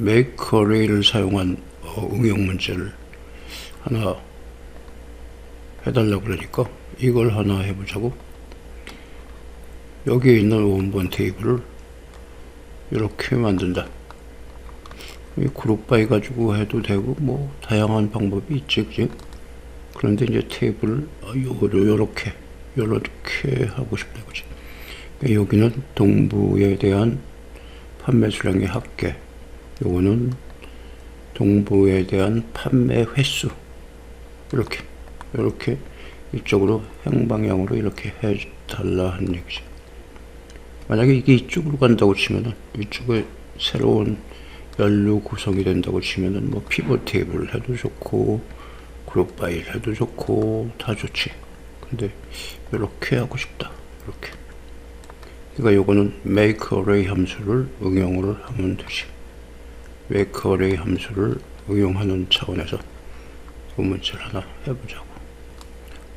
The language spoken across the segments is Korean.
make array를 사용한 응용 문제를 하나 해달라고 그러니까 이걸 하나 해보자고. 여기 있는 원본 테이블을 이렇게 만든다. 그룹 바이 가지고 해도 되고 뭐 다양한 방법이 있지, 그지? 그런데 이제 테이블을 요렇게 하고 싶다, 그지? 여기는 동부에 대한 판매 수량의 합계, 요거는 동부에 대한 판매 횟수, 이렇게 이쪽으로 행방향으로 이렇게 해달라 하는 얘기지. 만약에 이게 이쪽으로 간다고 치면은, 이쪽에 새로운 연료 구성이 된다고 치면은 뭐 피벗 테이블 해도 좋고 그룹 바이 해도 좋고 다 좋지. 근데 이렇게 하고 싶다, 이렇게. 그러니까 요거는 make array 함수를 응용을 하면 되지. make array 함수를 응용하는 차원에서 이 문제를 하나 해보자고.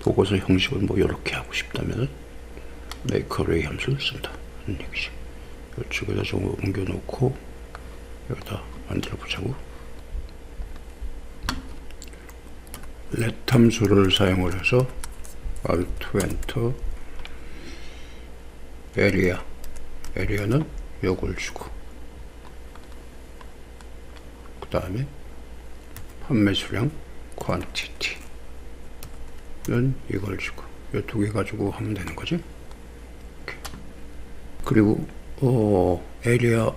보고서 형식을 뭐 이렇게 하고 싶다면은 make array 함수를 쓴다 하는 얘기지. 이쪽에다 좀 옮겨 놓고 여기다 만들어 보자고. let 함수를 사용을 해서 alt enter area는 요걸 주고, 그 다음에 판매 수량 quantity는 이걸 주고, 이 두 개 가지고 하면 되는 거지. 이렇게. 그리고 area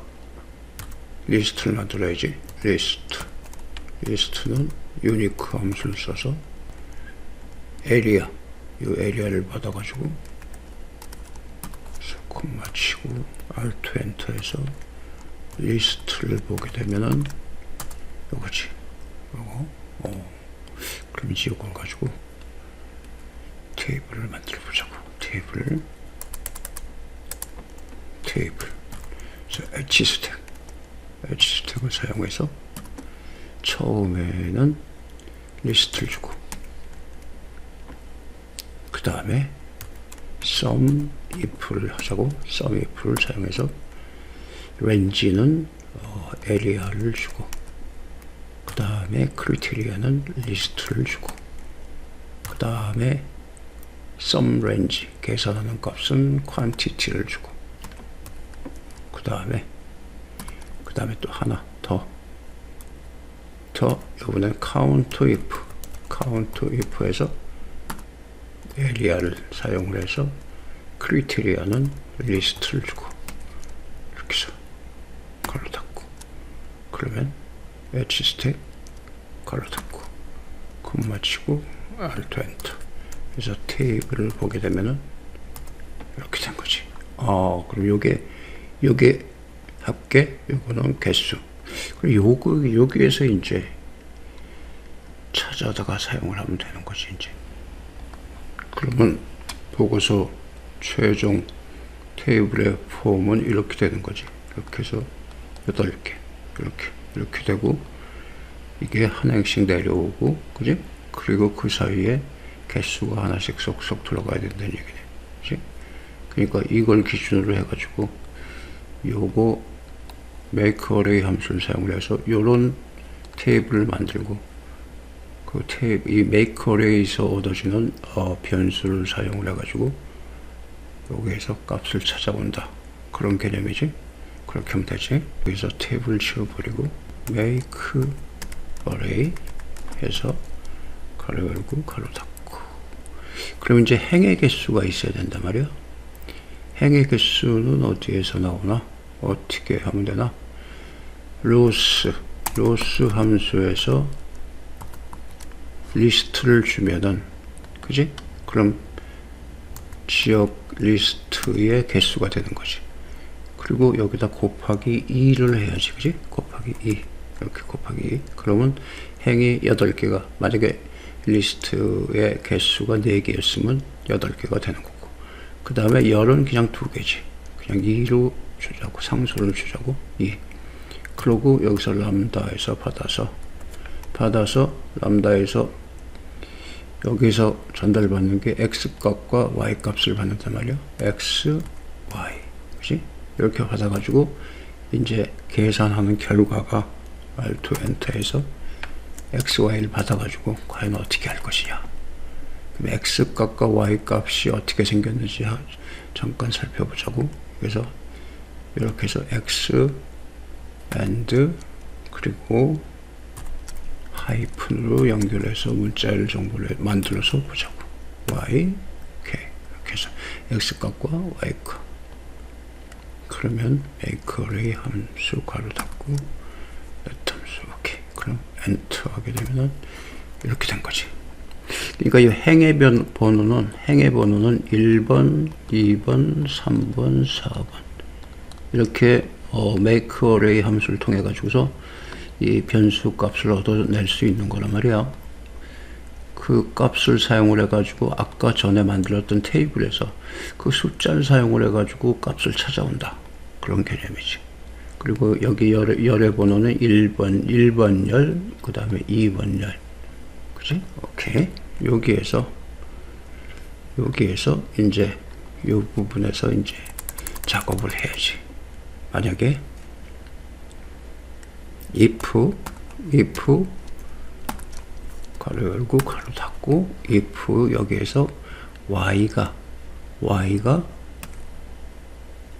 리스트를 만들어야지. 리스트는 유니크 함수를 써서 이 에리아를 받아가지고 콤마 치고 alt 엔터에서 리스트를 보게 되면은 요거지. 요거. 그럼 이제 요걸 가지고 테이블을 만들어 보자고. 테이블. 그래서 엣지스택을 사용해서 처음에는 리스트를 주고, 그 다음에 sum if를 하자고. sum if를 사용해서 range는 area를 주고, 그 다음에 criteria는 리스트를 주고, 그 다음에 sum range 계산하는 값은 quantity를 주고, 그 다음에 또 하나 더 이번엔 count if에서 area를 사용을 해서 criteria는 리스트를 주고, 이렇게 해서 가로 닫고, 그러면 엣지스택 가로 닫고 콤마 치고 alt enter. 그래서 테이블을 보게 되면은 이렇게 된 거지. 그럼 요게 합계, 요거는 개수. 그리고 여기에서 이제 찾아다가 사용을 하면 되는 거지, 이제. 그러면 보고서 최종 테이블의 폼은 이렇게 되는 거지. 이렇게 해서 8개. 이렇게 되고, 이게 한 행씩 내려오고, 그지? 그리고 그 사이에 개수가 하나씩 쏙쏙 들어가야 된다는 얘기네. 그지? 그러니까 이걸 기준으로 해가지고, 요거 make array 함수를 사용을 해서 요런 테이블을 만들고, 이 make array에서 얻어지는 변수를 사용을 해가지고 여기에서 값을 찾아온다, 그런 개념이지. 그렇게 하면 되지. 여기서 테이블을 지워버리고 make array 해서 가로 열고 가로 닫고. 그럼 이제 행의 개수가 있어야 된단 말이야. 행의 개수는 어디에서 나오나? 어떻게 하면 되나? 로스 함수에서 리스트를 주면은, 그지? 그럼 지역 리스트의 개수가 되는 거지. 그리고 여기다 곱하기 2를 해야지, 그지? 곱하기 2. 이렇게 곱하기 2. 그러면 행이 8개가, 만약에 리스트의 개수가 4개였으면 8개가 되는 거고, 그 다음에 열은 그냥 2개지. 그냥 2로 주자고, 상수를 주자고, 2. 그러고 여기서 람다에서 받아서 람다에서 여기서 전달받는 게 x값과 y값을 받는단 말이야. x, y. 그치? 이렇게 받아가지고 이제 계산하는 결과가 R2 엔터해서 X, Y를 받아가지고 과연 어떻게 할 것이냐. 그럼 X 값과 Y 값이 어떻게 생겼는지 잠깐 살펴보자고. 그래서 이렇게 해서 X and 그리고 하이픈으로 연결해서 문자열 정보를 만들어서 보자고. Y, K 이렇게 해서 X 값과 Y 값. 그러면 make array 함수 가로 닫고 let 함수 오케이. 그럼 엔터 하게 되면은 이렇게 된 거지. 그러니까 이 행의 번호는 1번, 2번, 3번, 4번 이렇게 make array 함수를 통해 가지고서 이 변수 값을 얻어낼 수 있는 거란 말이야. 그 값을 사용을 해 가지고 아까 전에 만들었던 테이블에서 그 숫자를 사용을 해 가지고 값을 찾아온다. 그런 개념이지. 그리고 여기 열의 번호는 1번 열, 그 다음에 2번 열. 그지? 오케이. 여기에서 이제 이 부분에서 이제 작업을 해야지. 만약에 if 가로 열고 가로 닫고 if 여기에서 y가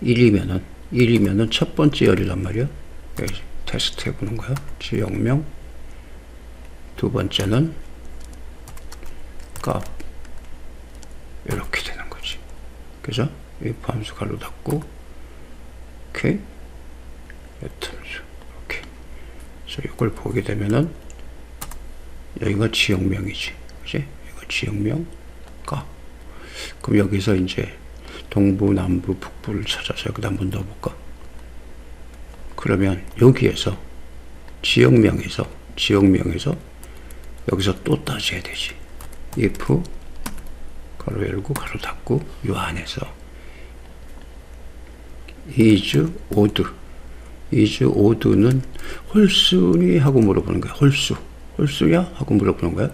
1이면은 첫 번째 열이란 말이야. 여기 테스트 해보는 거야. 지역명. 두 번째는 값. 이렇게 되는 거지. 그죠? if 함수 가로 닫고 오케이. let 함수 오케이. 그래서 이걸 보게 되면은 여기가 지역명이지. 그지? 이거 지역명 값. 그럼 여기서 이제 동부, 남부, 북부를 찾아서 여기다 한번 넣어볼까? 그러면 여기에서 지역명에서 여기서 또 따져야 되지. if 가로 열고 가로 닫고 이 안에서 is odd는 홀수니 하고 물어보는 거야. 홀수야? 하고 물어보는 거야.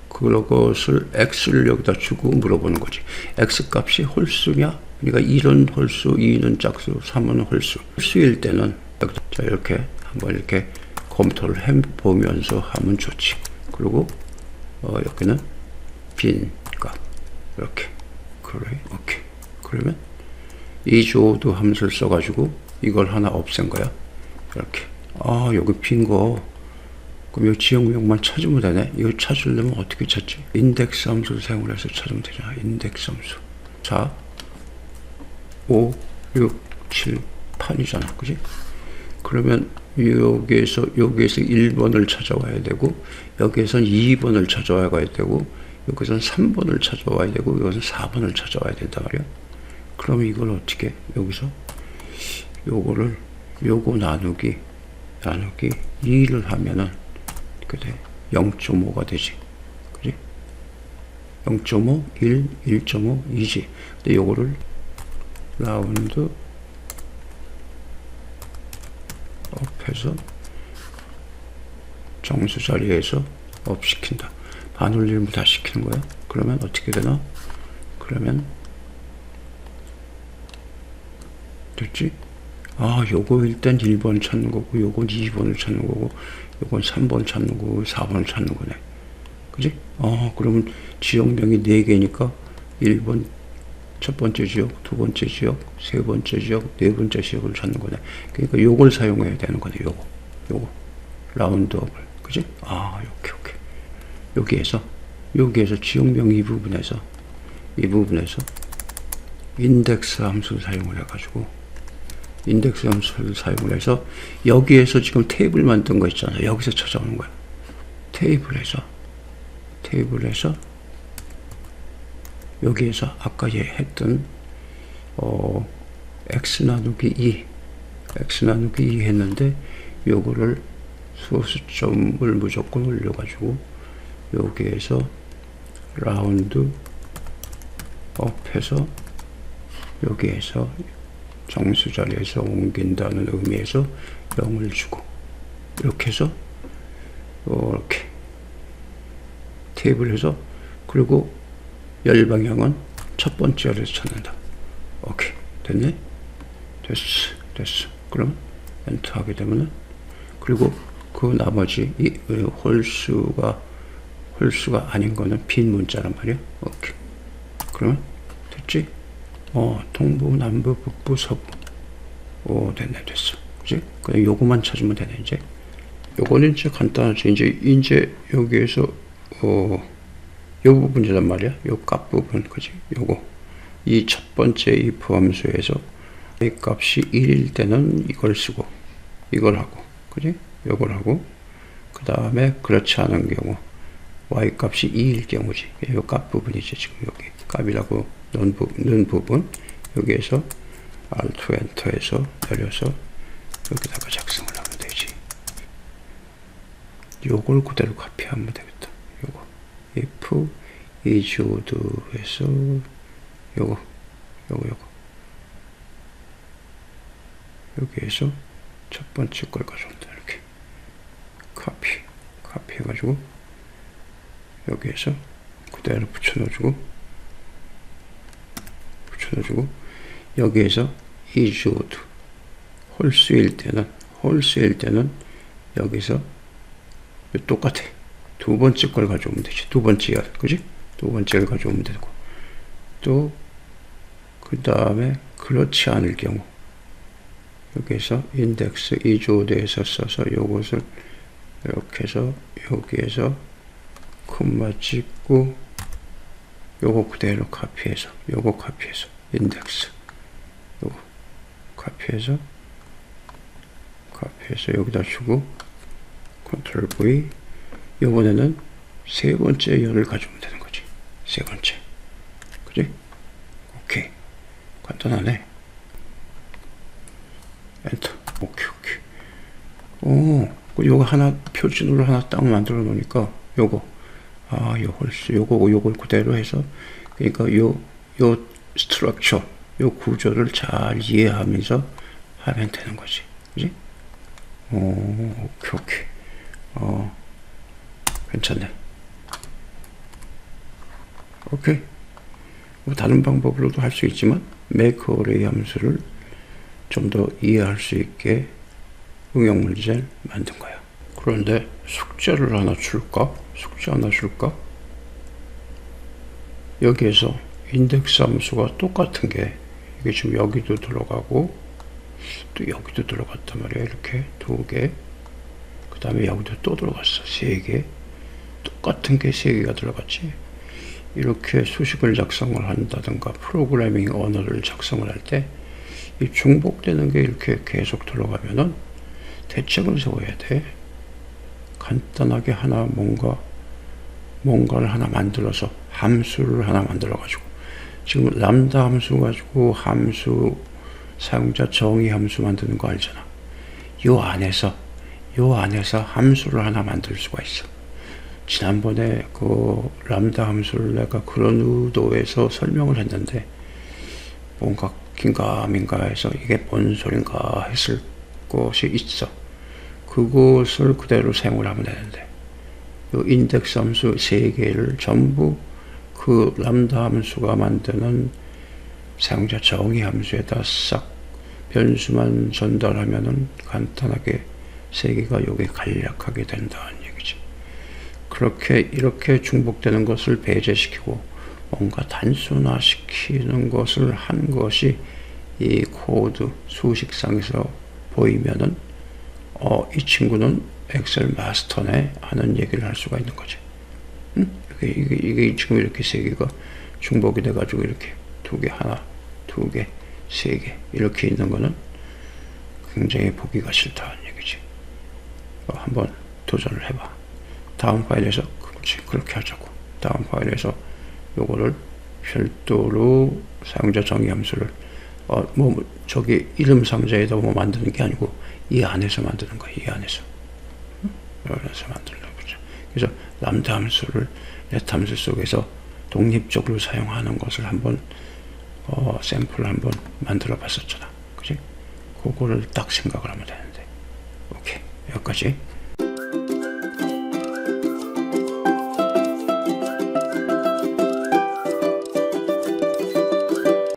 그것을 x를 여기다 주고 물어보는 거지. x 값이 홀수냐? 그러니까 1은 홀수, 2는 짝수, 3은 홀수. 홀수일 때는 자 이렇게 한번 이렇게 검토를 해보면서 하면 좋지. 그리고 여기는 빈 값 이렇게. 그래, 오케이. 그러면 is odd 함수를 써가지고 이걸 하나 없앤 거야. 이렇게. 여기 빈 거. 그럼 이 지역명만 찾으면 되네. 이거 찾으려면 어떻게 찾지? 인덱스 함수를 사용을 해서 찾으면 되잖아. 인덱스 함수. 4, 5, 6, 7, 8이잖아. 그지? 그러면 여기에서 1번을 찾아와야 되고, 여기에선 2번을 찾아와야 되고, 여기서는 3번을 찾아와야 되고, 여기서는 4번을 찾아와야 된단 말이야. 그럼 이걸 어떻게, 여기서, 요거 나누기 2를 하면은, 그래 0.5가 되지. 그지? 0.5, 1, 1.5, 2지. 근데 요거를 라운드 업해서 정수 자리에서 업 시킨다. 반올림을 다 시키는 거야. 그러면 어떻게 되나? 그러면 됐지? 요거 일단 1번 찾는 거고, 요건 2번을 찾는 거고, 요건 3번 찾는 거고, 4번을 찾는 거네. 그지? 그러면 지역명이 4개니까 1번 첫 번째 지역, 두 번째 지역, 세 번째 지역, 네 번째 지역을 찾는 거네. 그러니까 요걸 사용해야 되는 거네. 요거 라운드업을. 그지? 오케이. 여기에서 지역명 이 부분에서 인덱스 함수를 사용을 해가지고 인덱스 함수를 사용을 해서 여기에서 지금 테이블 만든 거 있잖아. 여기서 찾아오는 거야. 테이블에서 여기에서 아까 했던 x 나누기 2 했는데 요거를 소수점을 무조건 올려가지고 여기에서 라운드 업해서 여기에서 정수 자리에서 옮긴다는 의미에서 0을 주고 이렇게 해서 이렇게 테이블에서 그리고 열 방향은 첫 번째 열에서 찾는다. 오케이. 됐네? 됐어. 그럼 엔터 하게 되면은 그리고 그 나머지 이 홀수가 아닌 거는 빈 문자란 말이야. 오케이. 그러면 됐지? 동부, 남부, 북부, 서부. 됐네, 됐어. 그지? 그냥 요거만 찾으면 되네, 이제. 요거는 이제 간단하지. 이제 여기에서, 요 부분이란 말이야. 요 값 부분, 그지? 요거. 이 첫 번째 if 함수에서 y 값이 1일 때는 이걸 쓰고, 이걸 하고, 그지? 요걸 하고, 그 다음에 그렇지 않은 경우, y 값이 2일 경우지. 요 값 부분이지, 지금 여기. 값이라고 넣은 부분. 여기에서 Alt 엔터에서 내려서 여기다가 작성을 하면 되지. 요걸 그대로 카피하면 되겠다. 요거 if issued 해서 요거 여기에서 첫 번째 걸 가져온다. 이렇게 카피 해가지고 여기에서 그대로 붙여넣어주고 여기에서 issued 홀수일 때는 여기서 똑같아. 두 번째 걸 가져오면 되지. 두 번째야, 그지? 두 번째를 가져오면 되고, 또 그 다음에 그렇지 않을 경우 여기에서 index issued에서 써서 요것을 이렇게 해서 여기에서 콤마 찍고 요거 그대로 카피해서 인덱스 요거 카피해서 여기다 주고 컨트롤 V. 요번에는 세 번째 열을 가져오면 되는 거지. 세 번째, 그지? 오케이. 간단하네. 엔터. 오케이. 요거 하나 표준으로 하나 딱 만들어 놓으니까 요거 요 홀수 요걸 그대로 해서, 그러니까 요 스트럭처 요 구조를 잘 이해하면서 하면 되는 거지, 그지? 오케이. 괜찮네. 오케이. 뭐 다른 방법으로도 할 수 있지만 make array 함수를 좀 더 이해할 수 있게 응용 문제를 만든 거야. 그런데 숙제를 하나 줄까? 여기에서 인덱스 함수가 똑같은 게 이게 지금 여기도 들어가고 또 여기도 들어갔단 말이야. 이렇게 두 개, 그 다음에 여기도 또 들어갔어. 세 개. 똑같은 게 세 개가 들어갔지. 이렇게 수식을 작성을 한다든가 프로그래밍 언어를 작성을 할 때 이 중복되는 게 이렇게 계속 들어가면은 대책을 세워야 돼. 간단하게 하나 뭔가를 하나 만들어서 함수를 하나 만들어 가지고, 지금 람다 함수 가지고 함수 사용자 정의 함수 만드는 거 알잖아. 요 안에서 함수를 하나 만들 수가 있어. 지난번에 그 람다 함수를 내가 그런 의도에서 설명을 했는데 뭔가 긴가민가 해서 이게 뭔 소린가 했을 것이 있어. 그것을 그대로 사용을 하면 되는데, 요 인덱스 함수 3개를 전부 그 람다 함수가 만드는 사용자 정의 함수에다 싹 변수만 전달하면은 간단하게 3개가 요게 간략하게 된다는 얘기지. 이렇게 중복되는 것을 배제시키고 뭔가 단순화시키는 것을 한 것이 이 코드 수식상에서 보이면은 이 친구는 엑셀 마스터네 하는 얘기를 할 수가 있는 거지. 응? 이게 지금 이렇게 세 개가 중복이 돼가지고 이렇게 두 개, 하나, 두 개, 세 개 이렇게 있는 거는 굉장히 보기가 싫다는 얘기지. 한번 도전을 해봐. 다음 파일에서 그렇게 하자고. 다음 파일에서 요거를 별도로 사용자 정의 함수를 저기 이름 상자에다 만드는 게 아니고 이 안에서 만드는 거야. 이 안에서. 여기서 만들려고 그러죠. 그래서 람다 함수를 넷 함수 속에서 독립적으로 사용하는 것을 한번 샘플 한번 만들어 봤었잖아. 그지? 그거를 딱 생각을 하면 되는데. 오케이. 여기까지.